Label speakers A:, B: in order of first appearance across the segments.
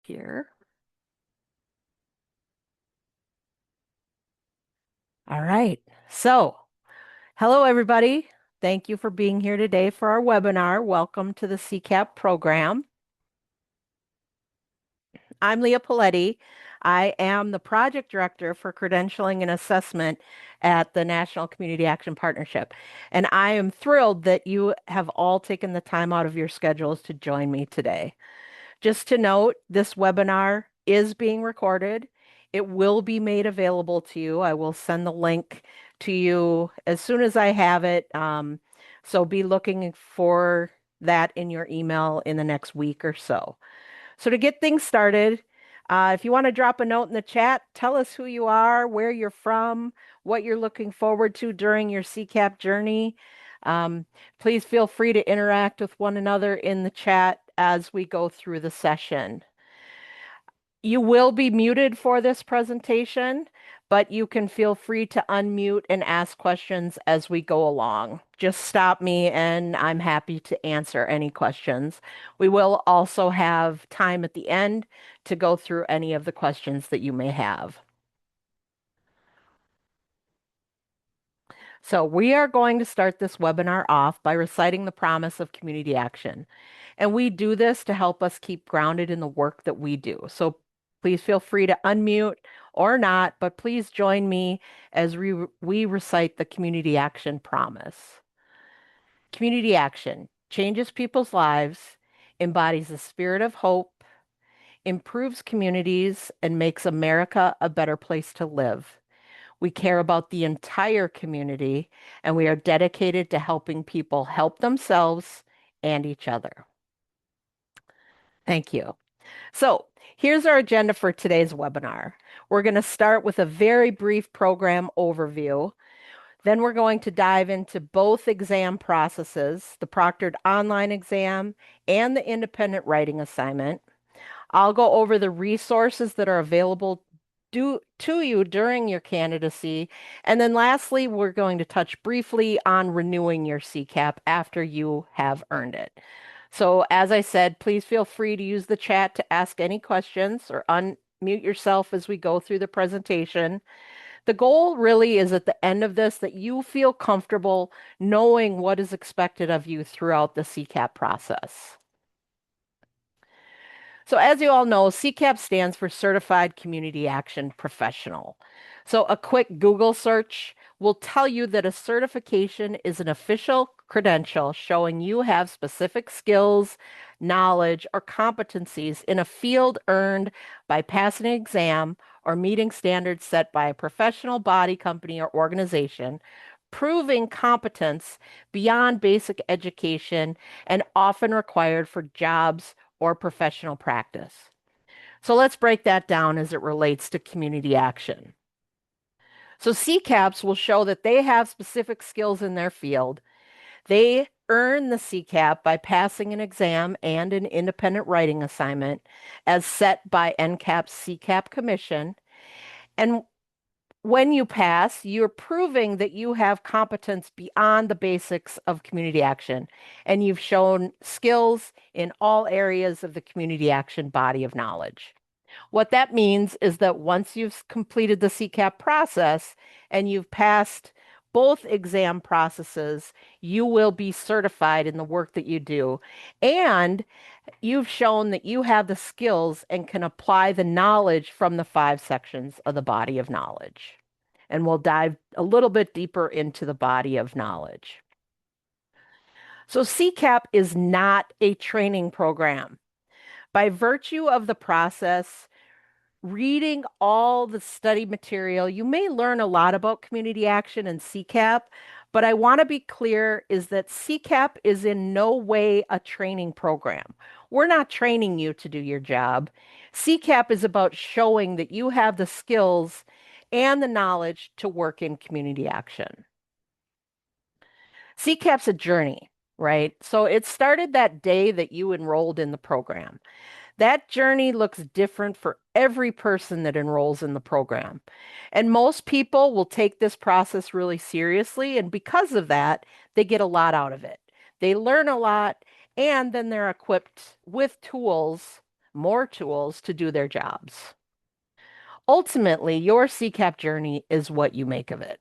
A: here. All right. So, hello, everybody. Thank you for being here today for our webinar. Welcome to the CCAP program. I'm Leah Paletti. I am the project director for credentialing and assessment at the National Community Action Partnership. And I am thrilled that you have all taken the time out of your schedules to join me today. Just to note, this webinar is being recorded. It will be made available to you. I will send the link to you as soon as I have it. So be looking for that in your email in the next week or so. So to get things started, if you want to drop a note in the chat, tell us who you are, where you're from, what you're looking forward to during your CCAP journey. Um, Please feel free to interact with one another in the chat as we go through the session. You will be muted for this presentation, but you can feel free to unmute and ask questions as we go along. Just stop me and I'm happy to answer any questions. We will also have time at the end to go through any of the questions that you may have. So we are going to start this webinar off by reciting the promise of community action. And we do this to help us keep grounded in the work that we do. So please feel free to unmute or not, but please join me as we recite the community action promise. Community action changes people's lives, embodies the spirit of hope, improves communities, and makes America a better place to live. We care about the entire community, and we are dedicated to helping people help themselves and each other. Thank you. So, here's our agenda for today's webinar. We're going to start with a very brief program overview. Then we're going to dive into both exam processes, the proctored online exam and the independent writing assignment. I'll go over the resources that are available to you during your candidacy. And then lastly, we're going to touch briefly on renewing your CCAP after you have earned it. So as I said, please feel free to use the chat to ask any questions or unmute yourself as we go through the presentation. The goal really is at the end of this that you feel comfortable knowing what is expected of you throughout the CCAP process. So as you all know, CCAP stands for Certified Community Action Professional. So a quick Google search will tell you that a certification is an official credential showing you have specific skills, knowledge, or competencies in a field earned by passing an exam or meeting standards set by a professional body, company, or organization, proving competence beyond basic education and often required for jobs or professional practice. So let's break that down as it relates to community action. So CCAPs will show that they have specific skills in their field. They earn the CCAP by passing an exam and an independent writing assignment as set by NCAP's CCAP Commission. And when you pass, you're proving that you have competence beyond the basics of community action, and you've shown skills in all areas of the community action body of knowledge. What that means is that once you've completed the CCAP process and you've passed both exam processes, you will be certified in the work that you do. And you've shown that you have the skills and can apply the knowledge from the 5 sections of the body of knowledge. And we'll dive a little bit deeper into the body of knowledge. So CCAP is not a training program. By virtue of the process, reading all the study material, you may learn a lot about community action and CCAP, but I want to be clear is that CCAP is in no way a training program. We're not training you to do your job. CCAP is about showing that you have the skills and the knowledge to work in community action. CCAP's a journey, right? So it started that day that you enrolled in the program. That journey looks different for every person that enrolls in the program. And most people will take this process really seriously. And because of that, they get a lot out of it. They learn a lot, and then they're equipped with tools more tools to do their jobs. Ultimately, your CCAP journey is what you make of it.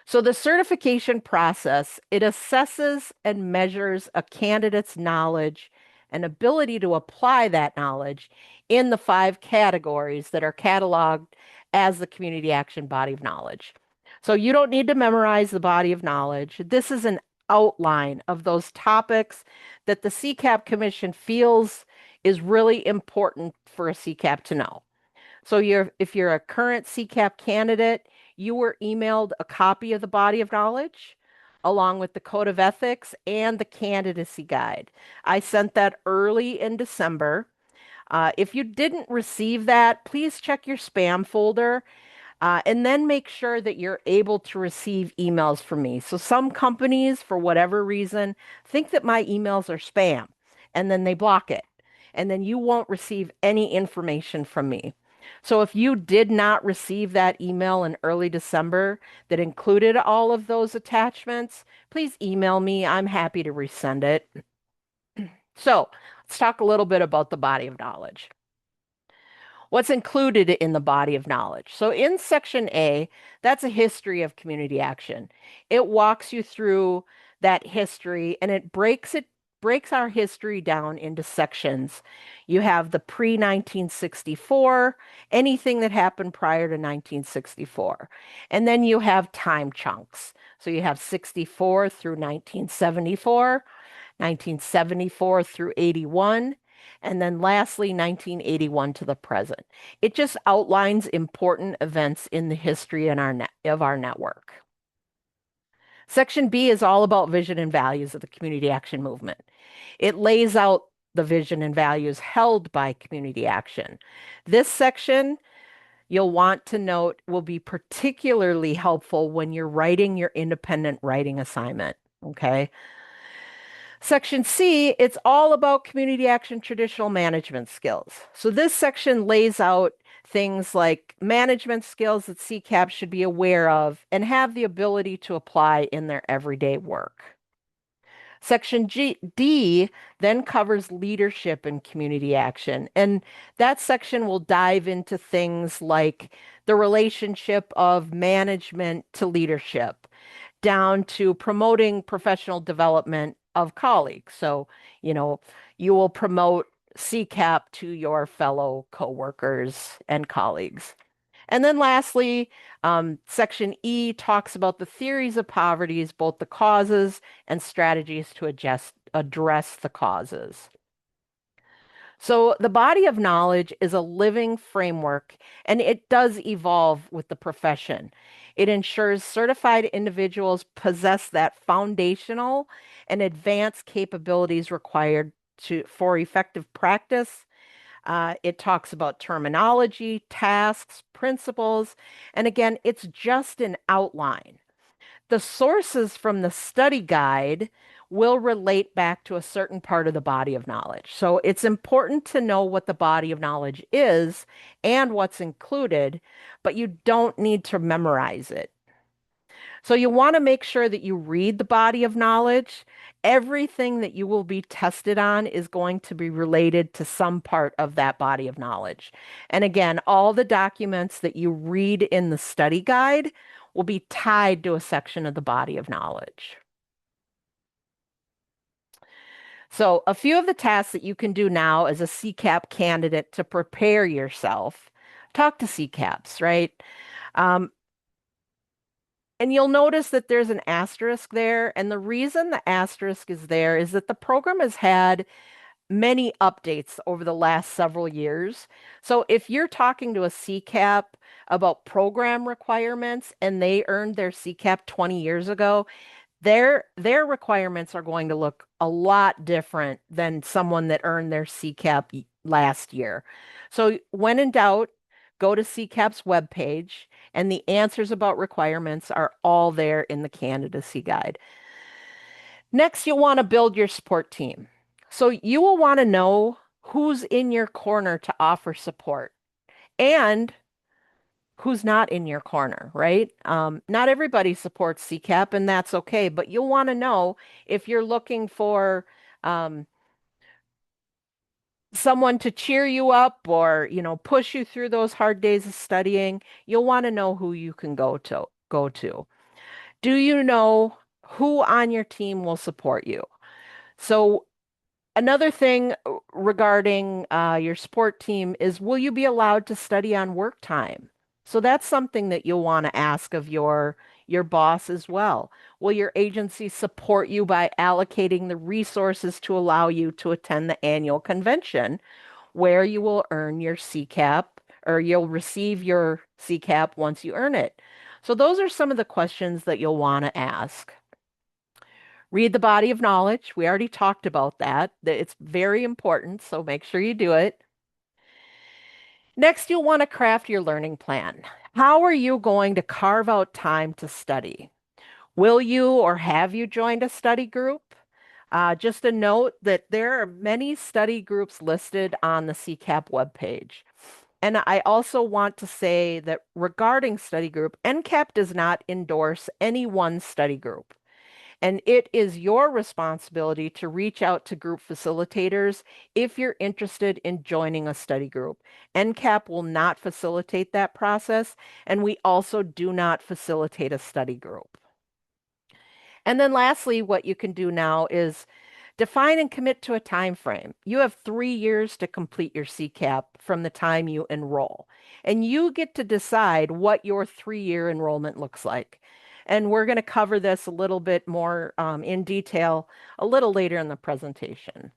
A: So the certification process, it assesses and measures a candidate's knowledge and ability to apply that knowledge in the five categories that are cataloged as the community action body of knowledge. So you don't need to memorize the body of knowledge. This is an outline of those topics that the CCAP Commission feels is really important for a CCAP to know. So if you're a current CCAP candidate, you were emailed a copy of the body of knowledge along with the code of ethics and the candidacy guide. I sent that early in December. If you didn't receive that, please check your spam folder. And then make sure that you're able to receive emails from me. So some companies, for whatever reason, think that my emails are spam and then they block it. And then you won't receive any information from me. So if you did not receive that email in early December that included all of those attachments, please email me. I'm happy to resend it. So let's talk a little bit about the body of knowledge. What's included in the body of knowledge. So in section A, that's a history of community action. It walks you through that history and it breaks our history down into sections. You have the pre-1964, anything that happened prior to 1964. And then you have time chunks. So you have 64 through 1974, 1974 through 81, and then lastly, 1981 to the present. It just outlines important events in the history of our network. Section B is all about vision and values of the community action movement. It lays out the vision and values held by community action. This section, you'll want to note, will be particularly helpful when you're writing your independent writing assignment. Okay. Section C, it's all about community action traditional management skills. So this section lays out things like management skills that CCAP should be aware of and have the ability to apply in their everyday work. D then covers leadership and community action. And that section will dive into things like the relationship of management to leadership, down to promoting professional development of colleagues. So, you know, you will promote CCAP to your fellow coworkers and colleagues. And then lastly, section E talks about the theories of poverties, both the causes and strategies to address the causes. So the body of knowledge is a living framework and it does evolve with the profession. It ensures certified individuals possess that foundational and advanced capabilities required for effective practice. It talks about terminology, tasks, principles, and again, it's just an outline. The sources from the study guide will relate back to a certain part of the body of knowledge. So it's important to know what the body of knowledge is and what's included, but you don't need to memorize it. So you want to make sure that you read the body of knowledge. Everything that you will be tested on is going to be related to some part of that body of knowledge. And again, all the documents that you read in the study guide will be tied to a section of the body of knowledge. So a few of the tasks that you can do now as a CCAP candidate to prepare yourself, talk to CCAPs, right? Um, And you'll notice that there's an asterisk there. And the reason the asterisk is there is that the program has had many updates over the last several years. So if you're talking to a CCAP about program requirements and they earned their CCAP 20 years ago, their requirements are going to look a lot different than someone that earned their CCAP last year. So when in doubt, go to CCAP's webpage, and the answers about requirements are all there in the candidacy guide. Next, you'll want to build your support team. So you will want to know who's in your corner to offer support and who's not in your corner, right? Not everybody supports CCAP, and that's okay, but you'll want to know if you're looking for um, someone to cheer you up or, push you through those hard days of studying, you'll want to know who you can go to. Do you know who on your team will support you? So another thing regarding your sport team is, will you be allowed to study on work time? So that's something that you'll want to ask of your boss as well. Will your agency support you by allocating the resources to allow you to attend the annual convention where you will earn your CCAP, or you'll receive your CCAP once you earn it? So those are some of the questions that you'll want to ask. Read the body of knowledge. We already talked about that. It's very important, so make sure you do it. Next, you'll want to craft your learning plan. How are you going to carve out time to study? Will you or have you joined a study group? Just a note that there are many study groups listed on the CCAP webpage. And I also want to say that regarding study group, NCAP does not endorse any one study group. And it is your responsibility to reach out to group facilitators if you're interested in joining a study group. NCAP will not facilitate that process, and we also do not facilitate a study group. And then lastly, what you can do now is define and commit to a time frame. You have 3 years to complete your CCAP from the time you enroll, and you get to decide what your 3-year enrollment looks like. And we're going to cover this a little bit more in detail a little later in the presentation.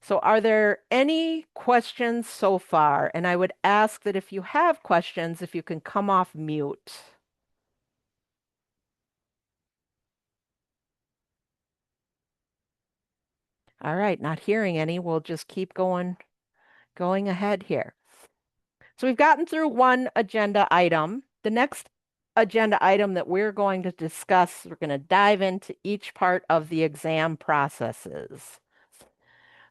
A: So are there any questions so far? And I would ask that if you have questions, if you can come off mute. All right, not hearing any. We'll just keep going ahead here. So we've gotten through one agenda item. The next agenda item that we're going to discuss, we're going to dive into each part of the exam processes.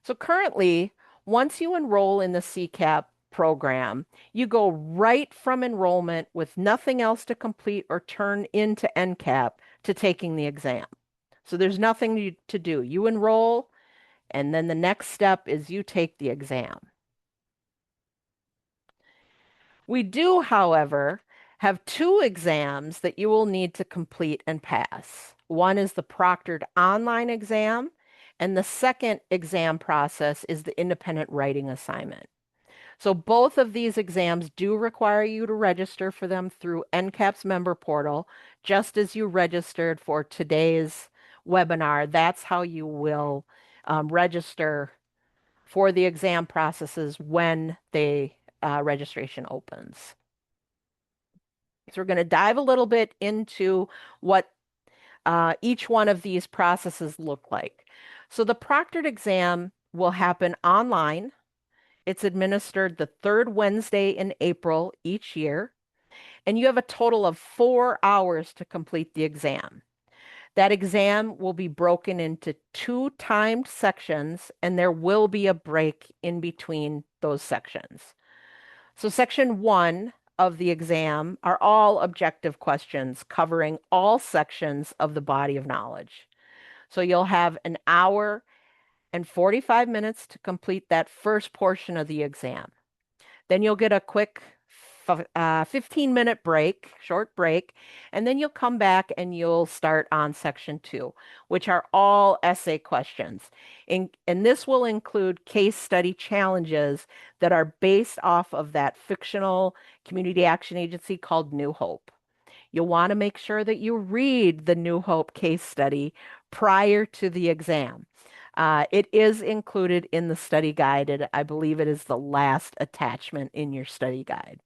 A: So currently, once you enroll in the CCAP program, you go right from enrollment with nothing else to complete or turn into NCAP to taking the exam. So there's nothing to do. You enroll, and then the next step is you take the exam. We do, however, have two exams that you will need to complete and pass. One is the proctored online exam, and the second exam process is the independent writing assignment. So both of these exams do require you to register for them through NCAP's member portal, just as you registered for today's webinar. That's how you will register for the exam processes when the registration opens. So we're going to dive a little bit into what each one of these processes look like. So the proctored exam will happen online. It's administered the third Wednesday in April each year, and you have a total of 4 hours to complete the exam. That exam will be broken into 2 timed sections, and there will be a break in between those sections. So section 1 of the exam are all objective questions covering all sections of the body of knowledge. So you'll have an hour and 45 minutes to complete that first portion of the exam. Then you'll get a quick 15-minute break, short break, and then you'll come back and you'll start on section 2, which are all essay questions. And this will include case study challenges that are based off of that fictional community action agency called New Hope. You'll want to make sure that you read the New Hope case study prior to the exam. It is included in the study guide, and I believe it is the last attachment in your study guide.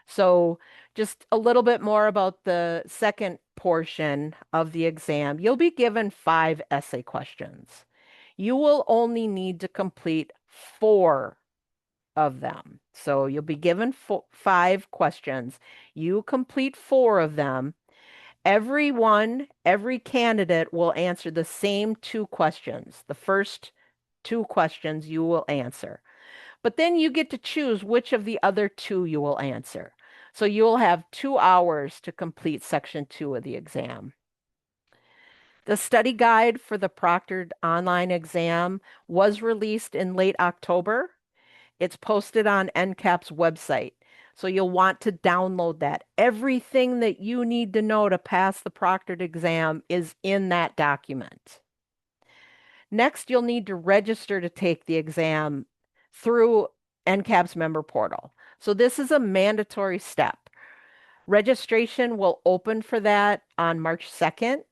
A: So just a little bit more about the second portion of the exam. You'll be given 5 essay questions. You will only need to complete 4 of them. So you'll be given 5 questions. You complete 4 of them. Every candidate will answer the same 2 questions. The first 2 questions you will answer. But then you get to choose which of the other 2 you will answer. So you'll have 2 hours to complete section 2 of the exam. The study guide for the proctored online exam was released in late October. It's posted on NCAP's website. So you'll want to download that. Everything that you need to know to pass the proctored exam is in that document. Next, you'll need to register to take the exam through NCAP's member portal. So this is a mandatory step. Registration will open for that on March 2nd,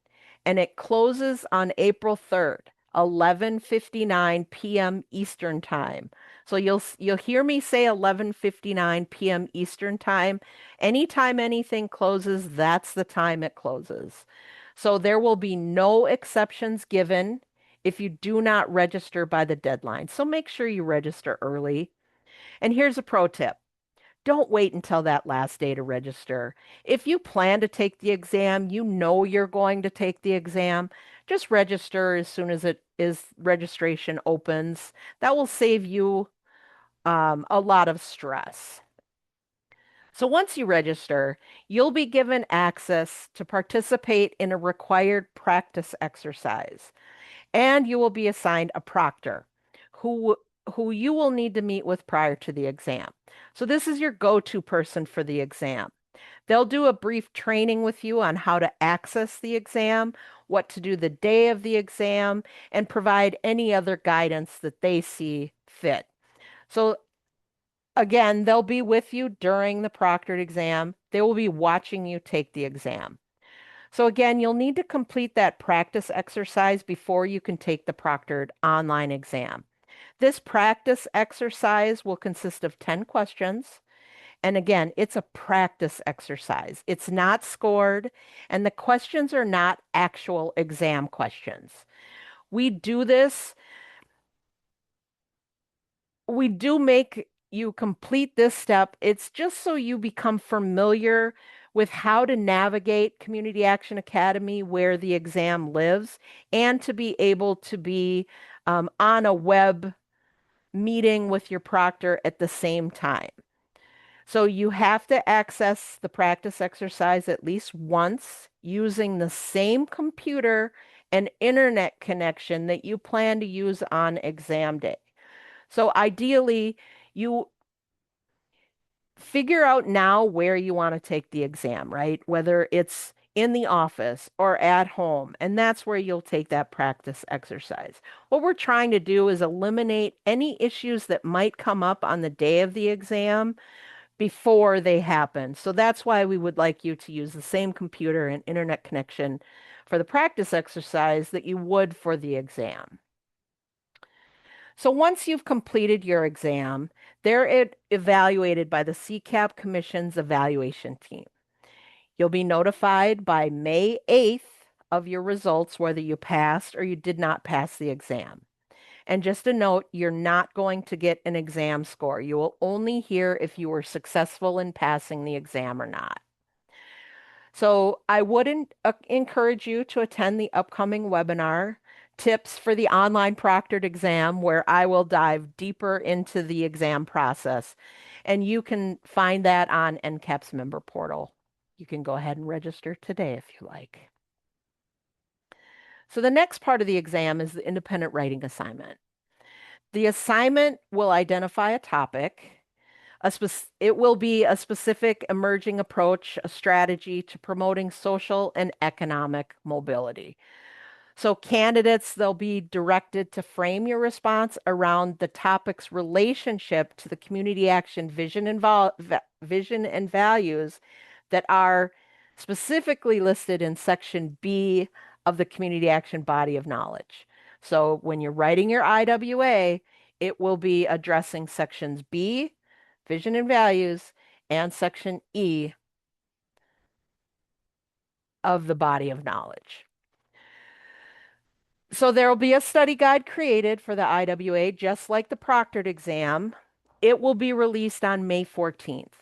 A: and it closes on April 3rd, 11:59 p.m. Eastern Time. So you'll hear me say 11:59 p.m. Eastern Time. Anytime anything closes, that's the time it closes. So there will be no exceptions given if you do not register by the deadline. So make sure you register early. And here's a pro tip. Don't wait until that last day to register. If you plan to take the exam, you know you're going to take the exam, just register as soon as registration opens. That will save you a lot of stress. So once you register, you'll be given access to participate in a required practice exercise, and you will be assigned a proctor who who you will need to meet with prior to the exam. So this is your go-to person for the exam. They'll do a brief training with you on how to access the exam, what to do the day of the exam, and provide any other guidance that they see fit. So again, they'll be with you during the proctored exam. They will be watching you take the exam. So again, you'll need to complete that practice exercise before you can take the proctored online exam. This practice exercise will consist of 10 questions. And again, it's a practice exercise. It's not scored, and the questions are not actual exam questions. We do this, we do make you complete this step. It's just so you become familiar with how to navigate Community Action Academy where the exam lives and to be able to be on a web meeting with your proctor at the same time. So you have to access the practice exercise at least once using the same computer and internet connection that you plan to use on exam day. So ideally, you figure out now where you want to take the exam, right? Whether it's in the office or at home, and that's where you'll take that practice exercise. What we're trying to do is eliminate any issues that might come up on the day of the exam before they happen. So that's why we would like you to use the same computer and internet connection for the practice exercise that you would for the exam. So once you've completed your exam, they're evaluated by the CCAP Commission's evaluation team. You'll be notified by May 8th of your results, whether you passed or you did not pass the exam. And just a note, you're not going to get an exam score. You will only hear if you were successful in passing the exam or not. So I would encourage you to attend the upcoming webinar, Tips for the Online Proctored Exam, where I will dive deeper into the exam process. And you can find that on NCAP's member portal. You can go ahead and register today if you like. So the next part of the exam is the independent writing assignment. The assignment will identify a topic. It will be a specific emerging approach, a strategy to promoting social and economic mobility. So candidates, they'll be directed to frame your response around the topic's relationship to the community action vision and values that are specifically listed in section B of the community action body of knowledge. So when you're writing your IWA, it will be addressing sections B, vision and values, and section E of the body of knowledge. So there will be a study guide created for the IWA, just like the proctored exam. It will be released on May 14th.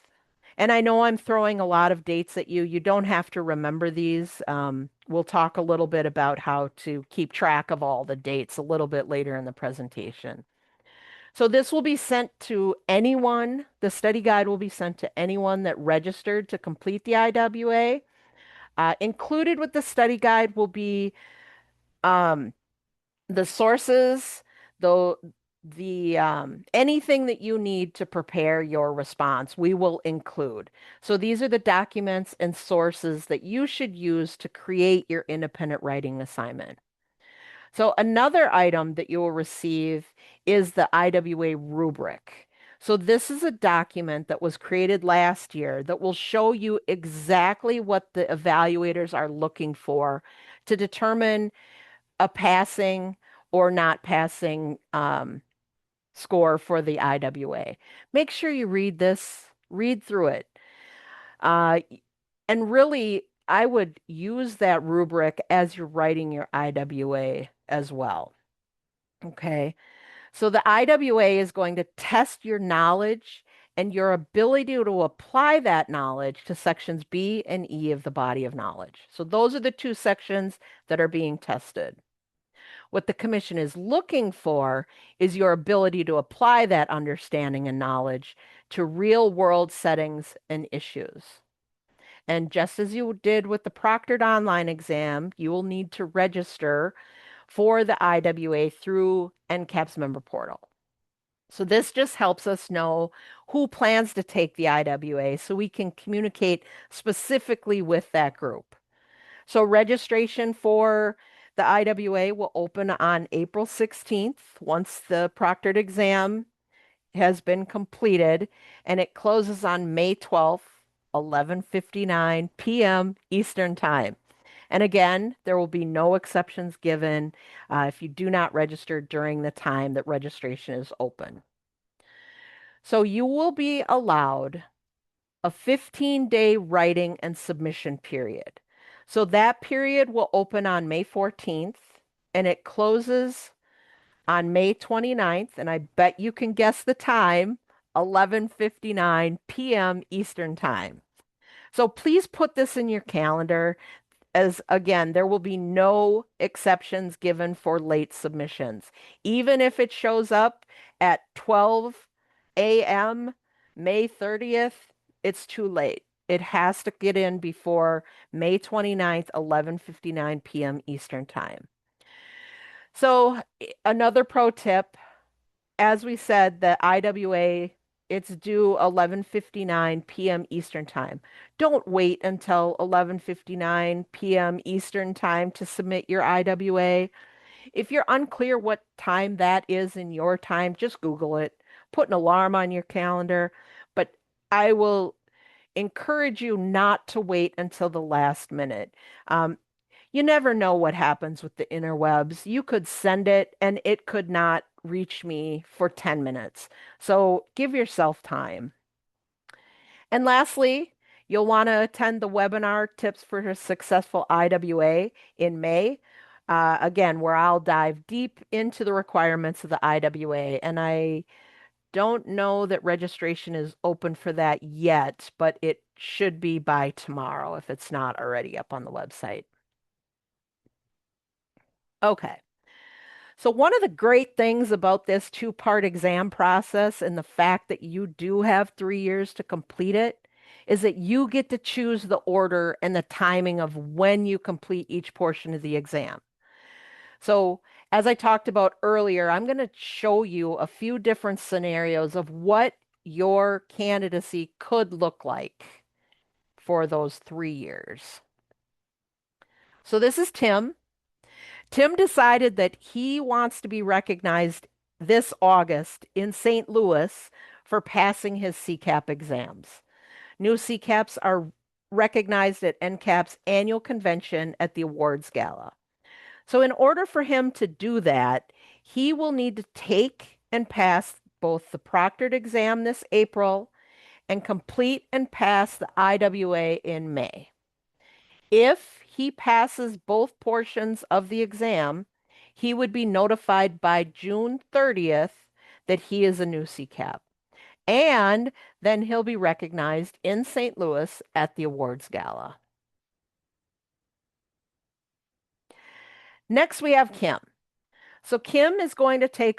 A: And I know I'm throwing a lot of dates at you. You don't have to remember these. We'll talk a little bit about how to keep track of all the dates a little bit later in the presentation. So this will be sent to anyone, the study guide will be sent to anyone that registered to complete the IWA. Included with the study guide will be Um, the sources, though, the anything that you need to prepare your response, we will include. So these are the documents and sources that you should use to create your independent writing assignment. So another item that you will receive is the IWA rubric. So this is a document that was created last year that will show you exactly what the evaluators are looking for to determine a passing or not passing score for the IWA. Make sure you read this, read through it. Uh, and really, I would use that rubric as you're writing your IWA as well. Okay. So the IWA is going to test your knowledge and your ability to apply that knowledge to sections B and E of the body of knowledge. So those are the two sections that are being tested. What the commission is looking for is your ability to apply that understanding and knowledge to real world settings and issues. And just as you did with the proctored online exam, you will need to register for the IWA through NCAP's member portal. So this just helps us know who plans to take the IWA so we can communicate specifically with that group. So registration for the IWA will open on April 16th once the proctored exam has been completed, and it closes on May 12th, 11:59 p.m. Eastern Time. And again, there will be no exceptions given if you do not register during the time that registration is open. So you will be allowed a 15-day writing and submission period. So that period will open on May 14th and it closes on May 29th. And I bet you can guess the time, 11:59 p.m. Eastern Time. So please put this in your calendar as again, there will be no exceptions given for late submissions. Even if it shows up at 12 a.m. May 30th, it's too late. It has to get in before May 29th, 11:59 p.m. Eastern Time. So, another pro tip, as we said, the IWA, it's due 11:59 p.m. Eastern Time. Don't wait until 11:59 p.m. Eastern Time to submit your IWA. If you're unclear what time that is in your time, just Google it. Put an alarm on your calendar. But I will encourage you not to wait until the last minute. Um, you never know what happens with the interwebs. You could send it and it could not reach me for 10 minutes. So give yourself time. And lastly, you'll want to attend the webinar Tips for a Successful IWA in May. Again, where I'll dive deep into the requirements of the IWA. And I don't know that registration is open for that yet, but it should be by tomorrow if it's not already up on the website. Okay. So, one of the great things about this two-part exam process and the fact that you do have 3 years to complete it is that you get to choose the order and the timing of when you complete each portion of the exam. So, as I talked about earlier, I'm going to show you a few different scenarios of what your candidacy could look like for those 3 years. So, this is Tim. Tim decided that he wants to be recognized this August in St. Louis for passing his CCAP exams. New CCAPs are recognized at NCAP's annual convention at the awards gala. So, in order for him to do that, he will need to take and pass both the proctored exam this April and complete and pass the IWA in May. If he passes both portions of the exam, he would be notified by June 30th that he is a new CCAP. And then he'll be recognized in St. Louis at the awards gala. Next, we have Kim. So Kim is going to take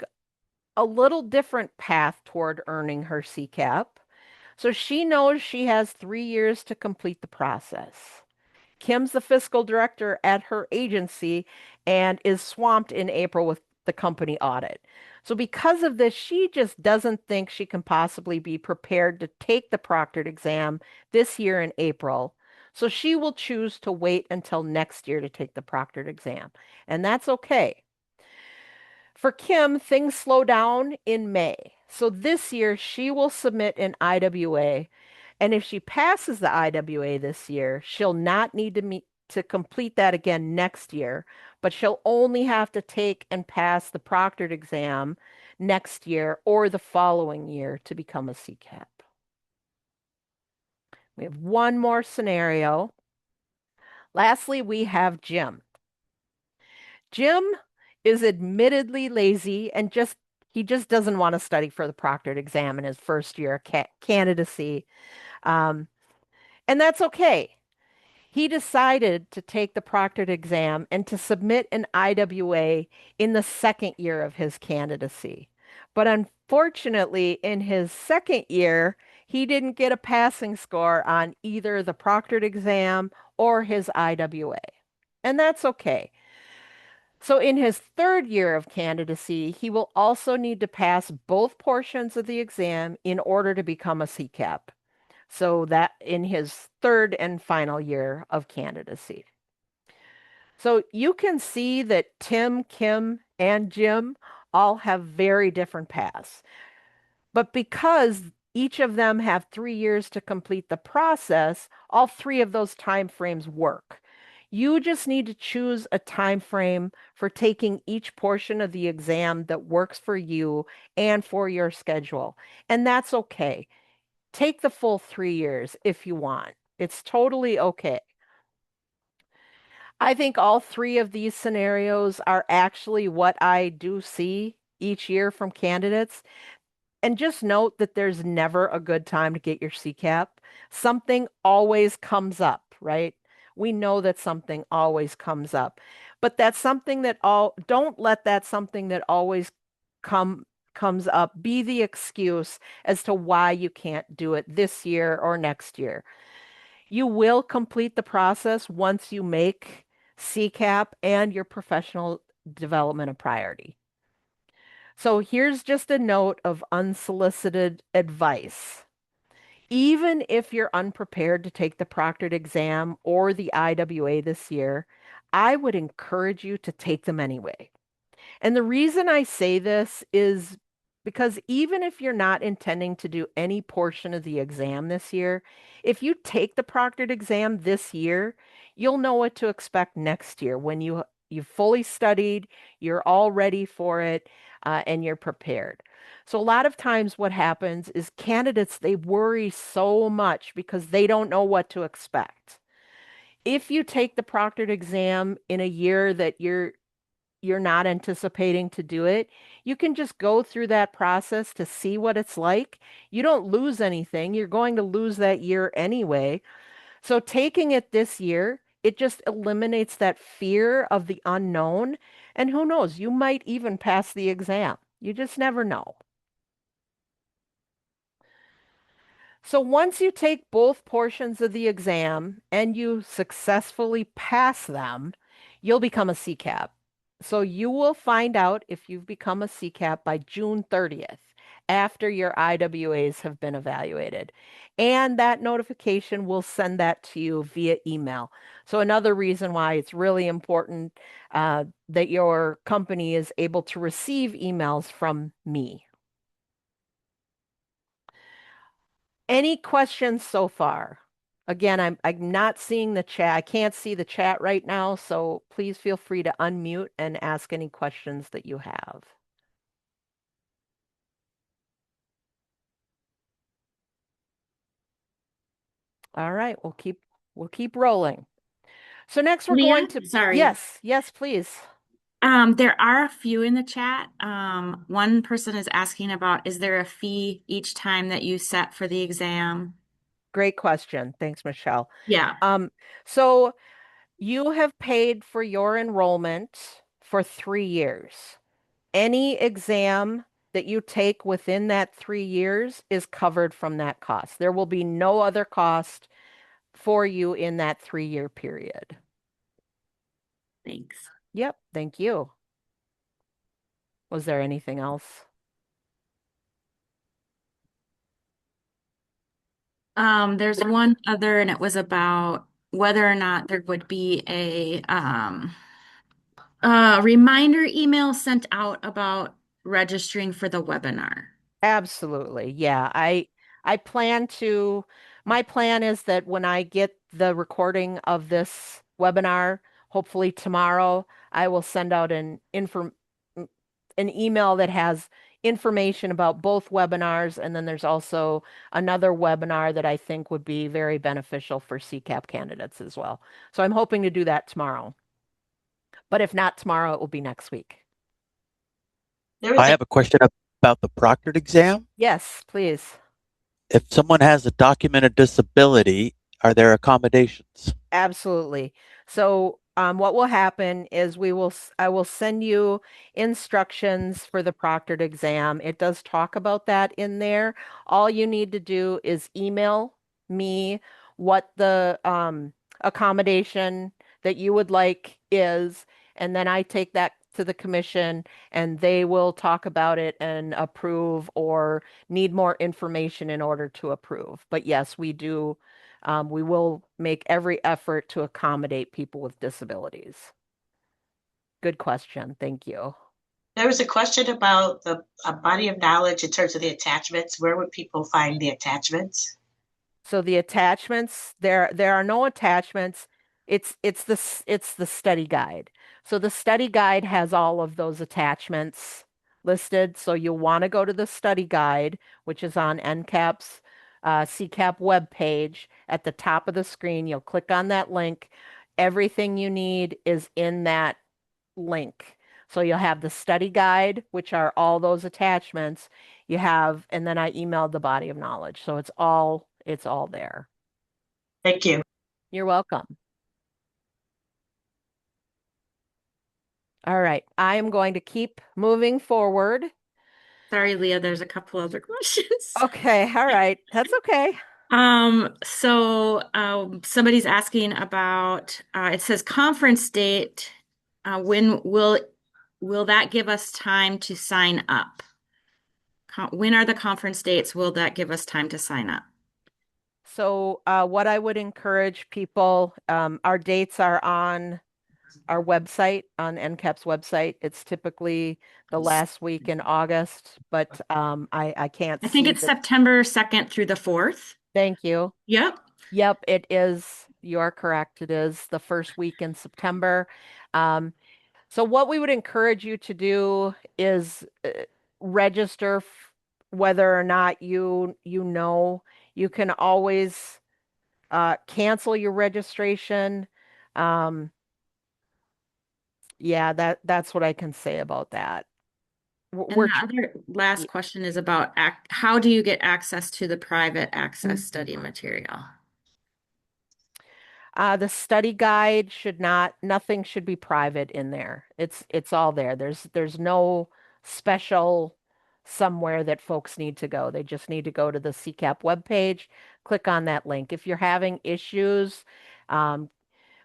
A: a little different path toward earning her CCAP. So she knows she has 3 years to complete the process. Kim's the fiscal director at her agency and is swamped in April with the company audit. So, because of this, she just doesn't think she can possibly be prepared to take the proctored exam this year in April. So, she will choose to wait until next year to take the proctored exam. And that's okay. For Kim, things slow down in May. So, this year, she will submit an IWA, and if she passes the IWA this year, she'll not need to complete that again next year, but she'll only have to take and pass the proctored exam next year or the following year to become a CCAP. We have one more scenario. Lastly, we have Jim. Jim is admittedly lazy and he just doesn't want to study for the proctored exam in his first year of candidacy. Um, and that's okay. He decided to take the proctored exam and to submit an IWA in the second year of his candidacy. But unfortunately, in his second year, he didn't get a passing score on either the proctored exam or his IWA. And that's okay. So, in his third year of candidacy, he will also need to pass both portions of the exam in order to become a CCAP. So that in his third and final year of candidacy. So you can see that Tim, Kim, and Jim all have very different paths. But because each of them have 3 years to complete the process, all three of those time frames work. You just need to choose a time frame for taking each portion of the exam that works for you and for your schedule. And that's okay. Take the full 3 years if you want. It's totally okay. I think all three of these scenarios are actually what I do see each year from candidates. And just note that there's never a good time to get your CCAP. Something always comes up, right? We know that something always comes up. But that's something that all don't let that something that always come comes up be the excuse as to why you can't do it this year or next year. You will complete the process once you make CCAP and your professional development a priority. So here's just a note of unsolicited advice. Even if you're unprepared to take the proctored exam or the IWA this year, I would encourage you to take them anyway. And the reason I say this is because even if you're not intending to do any portion of the exam this year, if you take the proctored exam this year, you'll know what to expect next year when you've fully studied, you're all ready for it, and you're prepared. So a lot of times what happens is candidates, they worry so much because they don't know what to expect. If you take the proctored exam in a year that you're not anticipating to do it, you can just go through that process to see what it's like. You don't lose anything. You're going to lose that year anyway. So taking it this year, it just eliminates that fear of the unknown. And who knows, you might even pass the exam. You just never know. So once you take both portions of the exam and you successfully pass them, you'll become a CCAP. So you will find out if you've become a CCAP by June 30th after your IWAs have been evaluated. And that notification will send that to you via email. So another reason why it's really important that your company is able to receive emails from me. Any questions so far? Again, I'm not seeing the chat. I can't see the chat right now, so please feel free to unmute and ask any questions that you have. All right, we'll keep rolling. So next we're
B: Leah,
A: going to
B: sorry.
A: yes, please.
B: There are a few in the chat. One person is asking about, is there a fee each time that you set for the exam?
A: Great question. Thanks, Michelle.
B: Yeah.
A: So you have paid for your enrollment for 3 years. Any exam that you take within that 3 years is covered from that cost. There will be no other cost for you in that 3-year period.
B: Thanks.
A: Yep, thank you. Was there anything else?
B: There's one other, and it was about whether or not there would be a reminder email sent out about registering for the webinar.
A: Absolutely. Yeah. I plan to my plan is that when I get the recording of this webinar, hopefully tomorrow, I will send out an email that has information about both webinars, and then there's also another webinar that I think would be very beneficial for CCAP candidates as well. So I'm hoping to do that tomorrow. But if not tomorrow, it will be next week.
C: There was
D: I
C: a
D: have a question about the proctored exam.
A: Yes, please.
D: If someone has a documented disability, are there accommodations?
A: Absolutely. So, what will happen is I will send you instructions for the proctored exam. It does talk about that in there. All you need to do is email me what the accommodation that you would like is, and then I take that to the commission and they will talk about it and approve or need more information in order to approve. But yes, we will make every effort to accommodate people with disabilities. Good question. Thank you.
C: there was a question about the a body of knowledge in terms of the attachments. Where would people find the attachments?
A: So the attachments, there are no attachments. It's the study guide. So the study guide has all of those attachments listed. So you'll want to go to the study guide, which is on NCAP's CCAP webpage. At the top of the screen, you'll click on that link. Everything you need is in that link. So you'll have the study guide, which are all those attachments you have, and then I emailed the body of knowledge. So it's all there.
C: Thank you.
A: You're welcome. All right. I am going to keep moving forward.
B: Sorry, Leah, there's a couple other questions.
A: Okay. All right. That's okay.
B: Somebody's asking about it says conference date. When will that give us time to sign up? When are the conference dates? Will that give us time to sign up?
A: So what I would encourage people, our dates are on our website, on NCAP's website. It's typically the last week in August, but I can't
B: I think
A: see
B: it's
A: that.
B: September 2nd through the 4th.
A: Thank you.
B: Yep.
A: Yep, it is. You're correct. It is the first week in September. Um, so what we would encourage you to do is register whether or not you know. You can always cancel your registration. Um, yeah, that's what I can say about that.
B: And
A: We're
B: the other last question is about how do you get access to the private access study material?
A: The study guide should not, nothing should be private in there. It's all there. There's no special somewhere that folks need to go. They just need to go to the CCAP webpage, click on that link. If you're having issues um,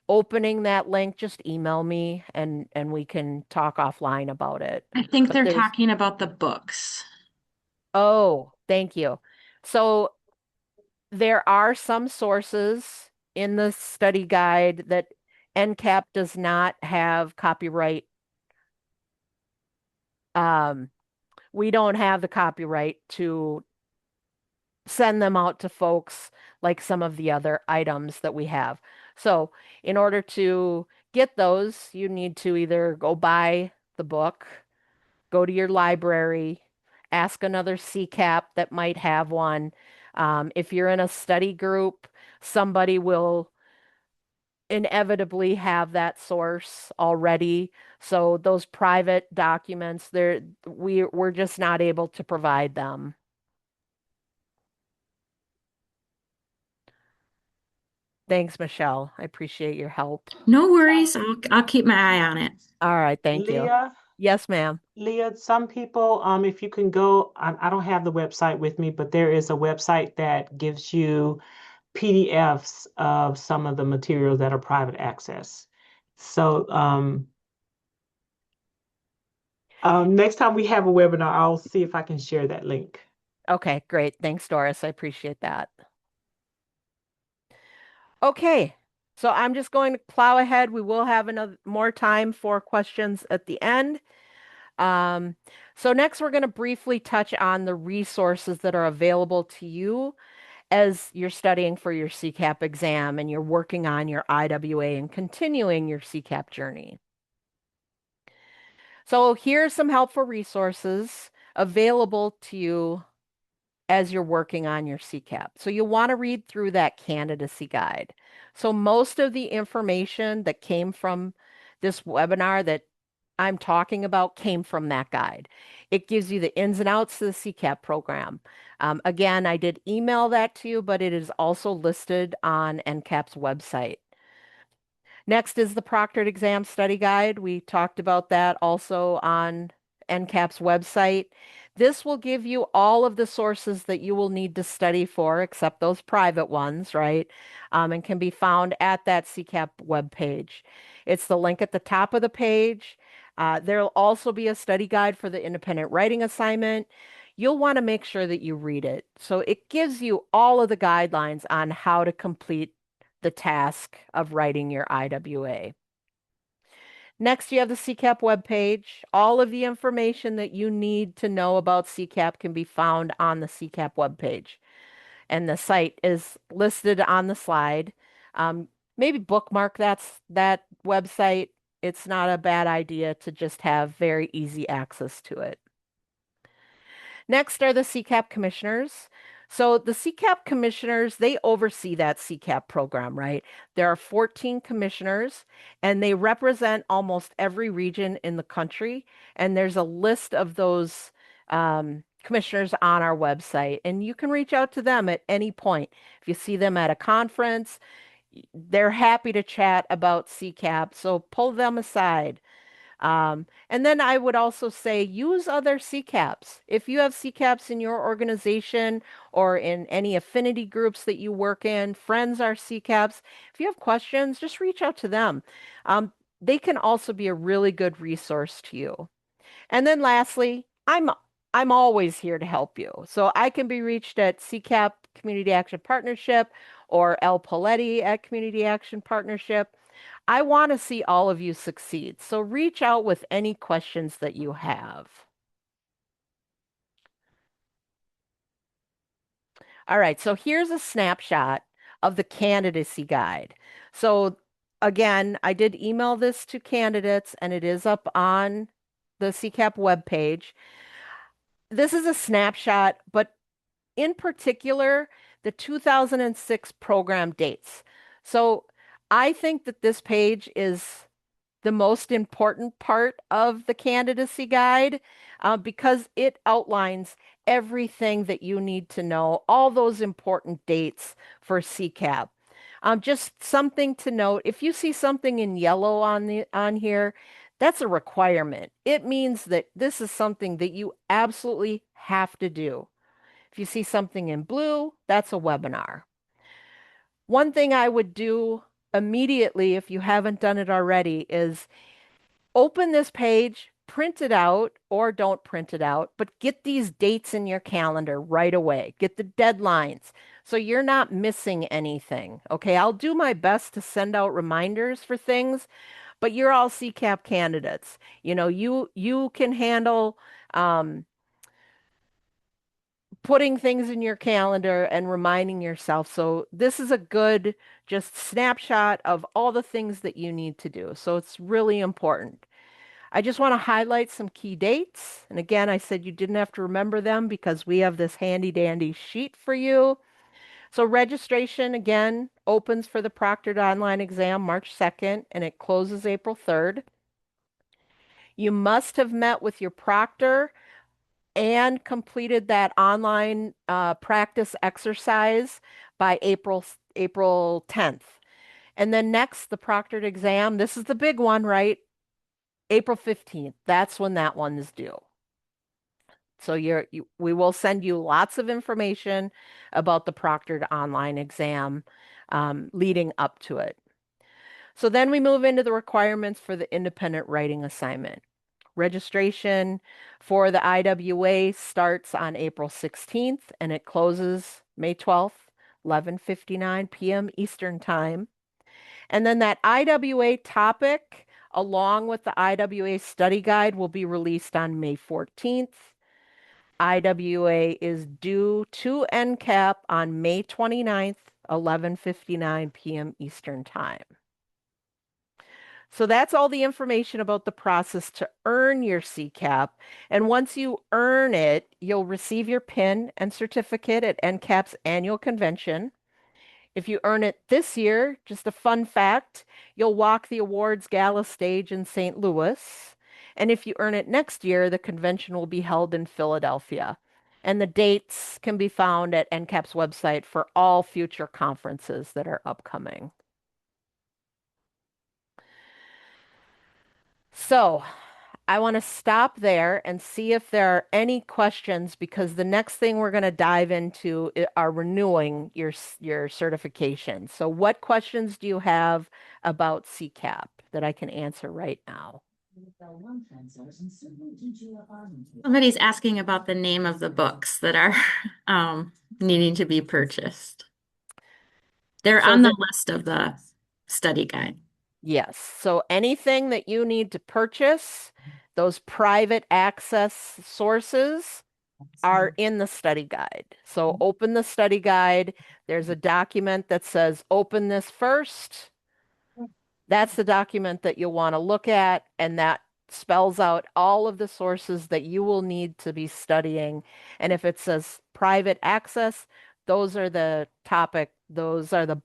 A: opening that link, just email me and we can talk offline about it.
B: I think
A: But
B: they're
A: there's,
B: talking about the books.
A: oh, thank you. So there are some sources in the study guide that NCAP does not have copyright. Um, we don't have the copyright to send them out to folks like some of the other items that we have. So, in order to get those, you need to either go buy the book, go to your library, ask another CCAP that might have one. If you're in a study group, somebody will inevitably have that source already. So those private documents, we're just not able to provide them. Thanks, Michelle. I appreciate your help.
B: No worries. I'll keep my eye on it.
A: All right, thank you.
E: Leah,
A: Yes, ma'am.
E: Leah, some people, if you can go, I don't have the website with me, but there is a website that gives you PDFs of some of the materials that are private access. So next time we have a webinar, I'll see if I can share that link.
A: Okay, great. Thanks, Doris. I appreciate that. Okay, so I'm just going to plow ahead. We will have another more time for questions at the end. So next, we're going to briefly touch on the resources that are available to you as you're studying for your CCAP exam and you're working on your IWA and continuing your CCAP journey. So here's some helpful resources available to you as you're working on your CCAP. So you'll want to read through that candidacy guide. So most of the information that came from this webinar that I'm talking about came from that guide. It gives you the ins and outs of the CCAP program. Again, I did email that to you, but it is also listed on NCAP's website. Next is the proctored exam study guide. We talked about that also on NCAP's website. This will give you all of the sources that you will need to study for, except those private ones, right? And can be found at that CCAP webpage. It's the link at the top of the page. There'll also be a study guide for the independent writing assignment. You'll want to make sure that you read it. So it gives you all of the guidelines on how to complete the task of writing your IWA. Next, you have the CCAP webpage. All of the information that you need to know about CCAP can be found on the CCAP webpage. And the site is listed on the slide. Maybe bookmark that website. It's not a bad idea to just have very easy access to it. Next are the CCAP commissioners. So the CCAP commissioners, they oversee that CCAP program, right? There are 14 commissioners, and they represent almost every region in the country. And there's a list of those commissioners on our website, and you can reach out to them at any point. If you see them at a conference, they're happy to chat about CCAP, so pull them aside. And then I would also say use other CCAPs. If you have CCAPs in your organization or in any affinity groups that you work in, friends are CCAPs. If you have questions, just reach out to them. They can also be a really good resource to you. And then lastly, I'm always here to help you. So I can be reached at CCAP Community Action Partnership or L. Paletti at Community Action Partnership. I want to see all of you succeed. So reach out with any questions that you have. All right, so here's a snapshot of the candidacy guide. So again, I did email this to candidates and it is up on the CCAP webpage. This is a snapshot, but in particular, the 2006 program dates. So I think that this page is the most important part of the candidacy guide because it outlines everything that you need to know, all those important dates for CCAP. Just something to note, if you see something in yellow on here, that's a requirement. It means that this is something that you absolutely have to do. If you see something in blue, that's a webinar. One thing I would do immediately, if you haven't done it already, is open this page, print it out, or don't print it out, but get these dates in your calendar right away. Get the deadlines so you're not missing anything. Okay, I'll do my best to send out reminders for things, but you're all CCAP candidates. You know, you can handle putting things in your calendar and reminding yourself. So this is a good just snapshot of all the things that you need to do. So it's really important. I just want to highlight some key dates. And again, I said you didn't have to remember them because we have this handy dandy sheet for you. So registration again opens for the proctored online exam March 2nd and it closes April 3rd. You must have met with your proctor and completed that online practice exercise by April 10th. And then next, the proctored exam. This is the big one, right? April 15th. That's when that one is due. So we will send you lots of information about the proctored online exam leading up to it. So then we move into the requirements for the independent writing assignment. Registration for the IWA starts on April 16th and it closes May 12th, 11:59 p.m. Eastern Time. And then that IWA topic, along with the IWA study guide, will be released on May 14th. IWA is due to NCAP on May 29th, 11:59 p.m. Eastern Time. So that's all the information about the process to earn your CCAP. And once you earn it, you'll receive your PIN and certificate at NCAP's annual convention. If you earn it this year, just a fun fact, you'll walk the awards gala stage in St. Louis. And if you earn it next year, the convention will be held in Philadelphia. And the dates can be found at NCAP's website for all future conferences that are upcoming. So I want to stop there and see if there are any questions because the next thing we're going to dive into are renewing your certification. So what questions do you have about CCAP that I can answer right now?
B: Somebody's asking about the name of the books that are needing to be purchased. They're
A: So
B: on the list of the study guide.
A: Yes. So anything that you need to purchase, those private access sources are in the study guide. So open the study guide. There's a document that says open this first. That's the document that you'll want to look at, and that spells out all of the sources that you will need to be studying. And if it says private access, those are the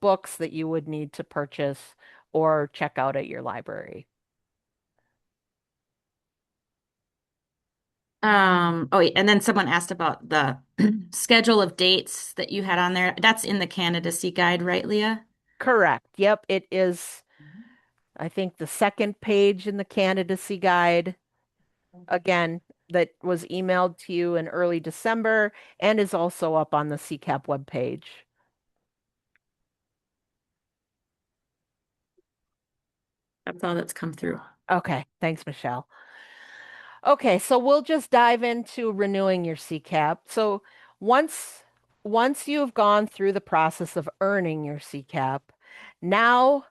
A: books that you would need to purchase or check out at your library.
B: Oh, and then someone asked about the schedule of dates that you had on there. That's in the candidacy guide, right, Leah?
A: Correct. Yep, it is. I think the second page in the candidacy guide, again, that was emailed to you in early December and is also up on the CCAP webpage.
B: That's all that's come through.
A: Okay, thanks, Michelle. Okay, so we'll just dive into renewing your CCAP. So once you've gone through the process of earning your CCAP, now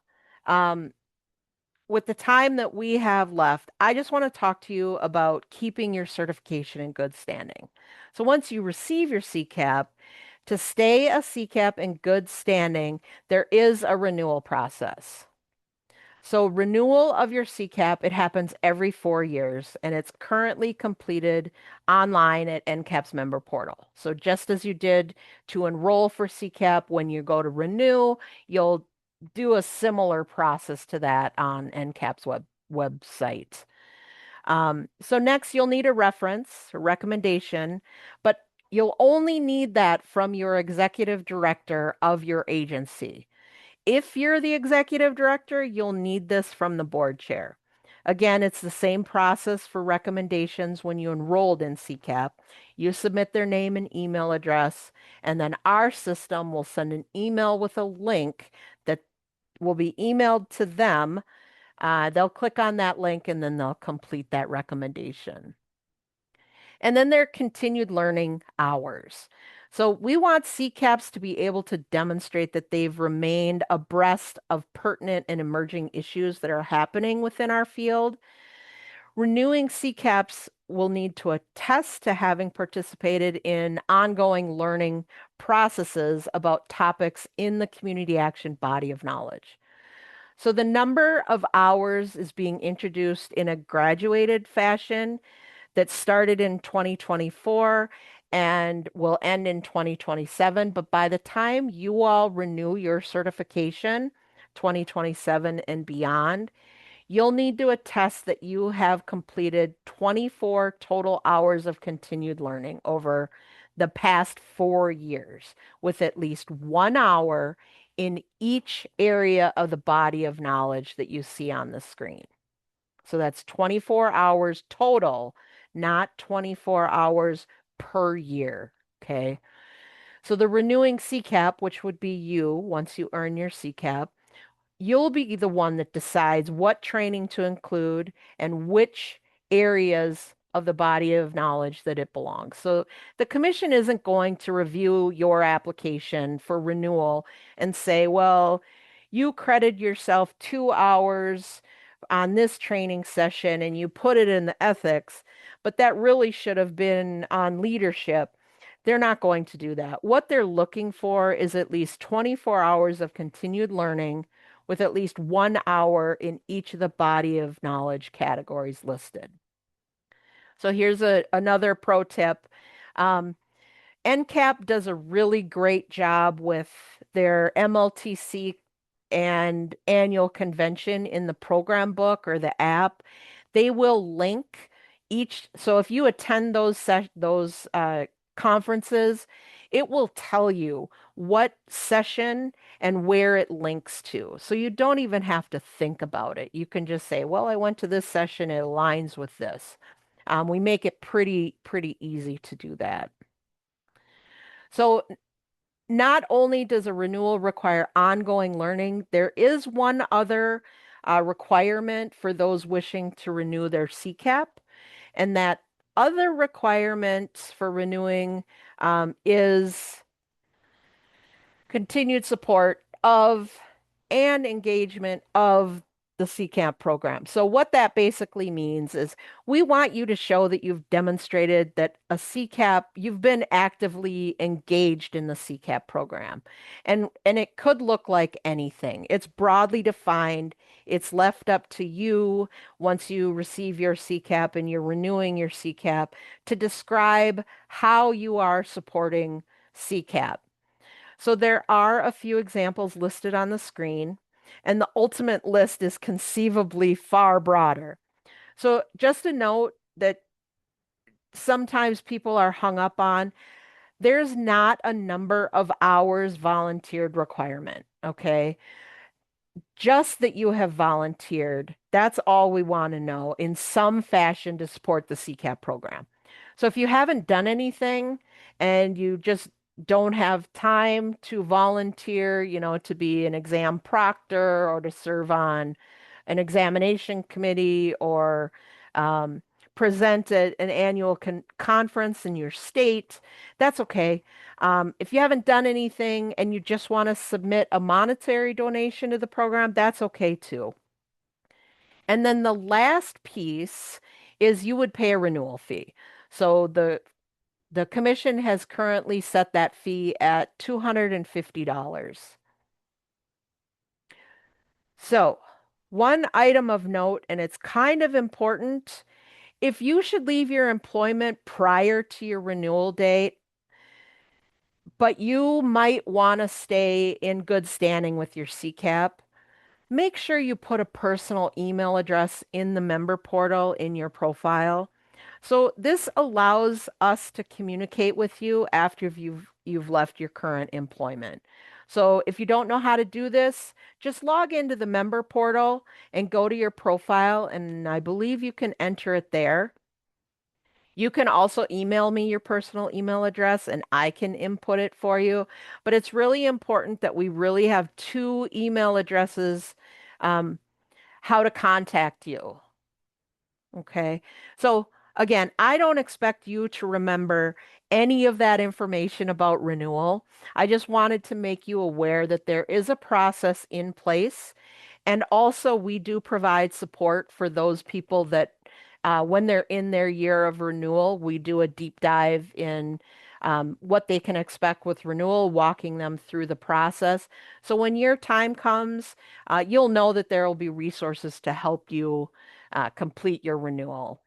A: with the time that we have left, I just want to talk to you about keeping your certification in good standing. So once you receive your CCAP, to stay a CCAP in good standing, there is a renewal process. So renewal of your CCAP, it happens every 4 years, and it's currently completed online at NCAP's member portal. So just as you did to enroll for CCAP, when you go to renew, you'll do a similar process to that on NCAP's website. So next, you'll need a reference, a recommendation, but you'll only need that from your executive director of your agency. If you're the executive director, you'll need this from the board chair. Again, it's the same process for recommendations when you enrolled in CCAP. You submit their name and email address, and then our system will send an email with a link that will be emailed to them. They'll click on that link and then they'll complete that recommendation. And then their continued learning hours. So we want CCAPs to be able to demonstrate that they've remained abreast of pertinent and emerging issues that are happening within our field. Renewing CCAPs will need to attest to having participated in ongoing learning processes about topics in the community action body of knowledge. So the number of hours is being introduced in a graduated fashion that started in 2024 and will end in 2027. But by the time you all renew your certification, 2027 and beyond, you'll need to attest that you have completed 24 total hours of continued learning over the past 4 years, with at least 1 hour in each area of the body of knowledge that you see on the screen. So that's 24 hours total, not 24 hours per year. Okay. So the renewing CCAP, which would be you once you earn your CCAP, you'll be the one that decides what training to include and which areas of the body of knowledge that it belongs. So the commission isn't going to review your application for renewal and say, well, you credited yourself 2 hours on this training session and you put it in the ethics, but that really should have been on leadership. They're not going to do that. What they're looking for is at least 24 hours of continued learning with at least 1 hour in each of the body of knowledge categories listed. So here's another pro tip. Um, NCAP does a really great job with their MLTC and annual convention in the program book or the app. They will link each. So if you attend those conferences, it will tell you what session and where it links to. So you don't even have to think about it. You can just say, well, I went to this session, it aligns with this. We make it pretty easy to do that. So not only does a renewal require ongoing learning, there is one other requirement for those wishing to renew their CCAP, and that other requirement for renewing is continued support of and engagement of the CCAP program. So what that basically means is we want you to show that you've demonstrated that you've been actively engaged in the CCAP program. And it could look like anything. It's broadly defined. It's left up to you once you receive your CCAP and you're renewing your CCAP to describe how you are supporting CCAP. So there are a few examples listed on the screen, and the ultimate list is conceivably far broader. So just a note that sometimes people are hung up on, there's not a number of hours volunteered requirement, okay? Just that you have volunteered. That's all we want to know in some fashion to support the CCAP program. So if you haven't done anything and you just don't have time to volunteer, to be an exam proctor or to serve on an examination committee or um, present at an annual conference in your state, that's okay. If you haven't done anything and you just want to submit a monetary donation to the program, that's okay too. And then the last piece is you would pay a renewal fee. So the commission has currently set that fee at $250. So, one item of note, and it's kind of important, if you should leave your employment prior to your renewal date, but you might want to stay in good standing with your CCAP, make sure you put a personal email address in the member portal in your profile. So this allows us to communicate with you after you've left your current employment. So if you don't know how to do this, just log into the member portal and go to your profile, and I believe you can enter it there. You can also email me your personal email address and I can input it for you. But it's really important that we really have two email addresses, um, how to contact you. Okay. So again, I don't expect you to remember any of that information about renewal. I just wanted to make you aware that there is a process in place. And also, we do provide support for those people that, when they're in their year of renewal, we do a deep dive in what they can expect with renewal, walking them through the process. So when your time comes, you'll know that there will be resources to help you complete your renewal.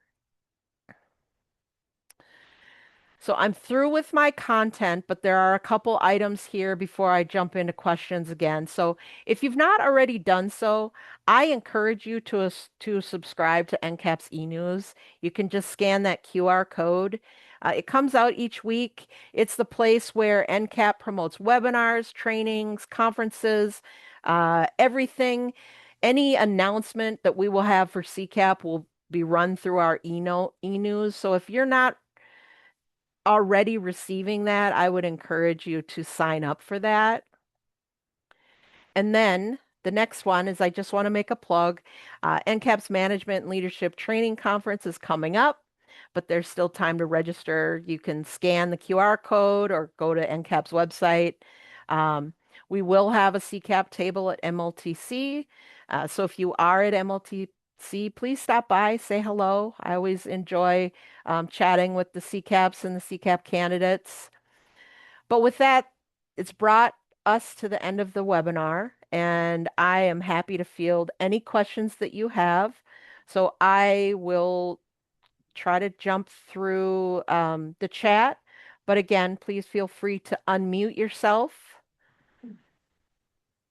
A: So I'm through with my content, but there are a couple items here before I jump into questions again. So if you've not already done so, I encourage you to subscribe to NCAP's e-news. You can just scan that QR code. It comes out each week. It's the place where NCAP promotes webinars, trainings, conferences, everything. Any announcement that we will have for CCAP will be run through our e-news. So if you're not already receiving that, I would encourage you to sign up for that. And then the next one is I just want to make a plug. NCAP's Management and Leadership Training Conference is coming up, but there's still time to register. You can scan the QR code or go to NCAP's website. Um, we will have a CCAP table at MLTC. So if you are at MLTC, please stop by, say hello. I always enjoy chatting with the CCAPs and the CCAP candidates. But with that, it's brought us to the end of the webinar, and I am happy to field any questions that you have. So I will try to jump through the chat. But again, please feel free to unmute yourself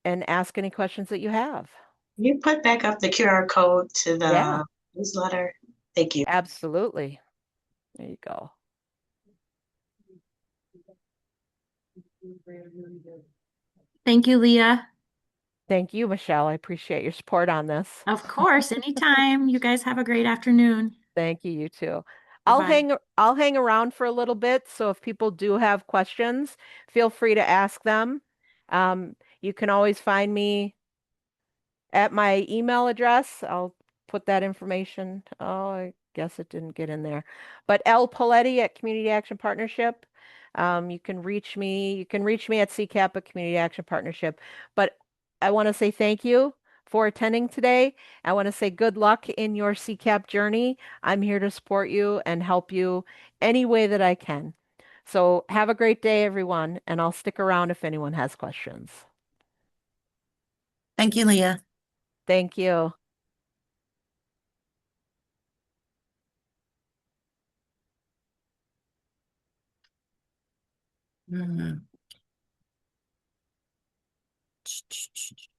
A: and ask any questions that you have.
C: You put back up the QR code to
A: Yeah,
C: the newsletter. Thank you.
A: absolutely. There you go.
B: Thank you, Leah.
A: Thank you, Michelle. I appreciate your support on this.
B: Of course, anytime. You guys have a great afternoon.
A: Thank you, you too.
B: Bye-bye.
A: I'll hang around for a little bit, so if people do have questions, feel free to ask them. You can always find me at my email address. I'll put that information. Oh, I guess it didn't get in there. But L Paletti at Community Action Partnership. You can reach me. You can reach me at CCAP at Community Action Partnership. But I want to say thank you for attending today. I want to say good luck in your CCAP journey. I'm here to support you and help you any way that I can. So have a great day, everyone, and I'll stick around if anyone has questions.
F: Thank you, Leah.
A: Thank you.
F: Mhm.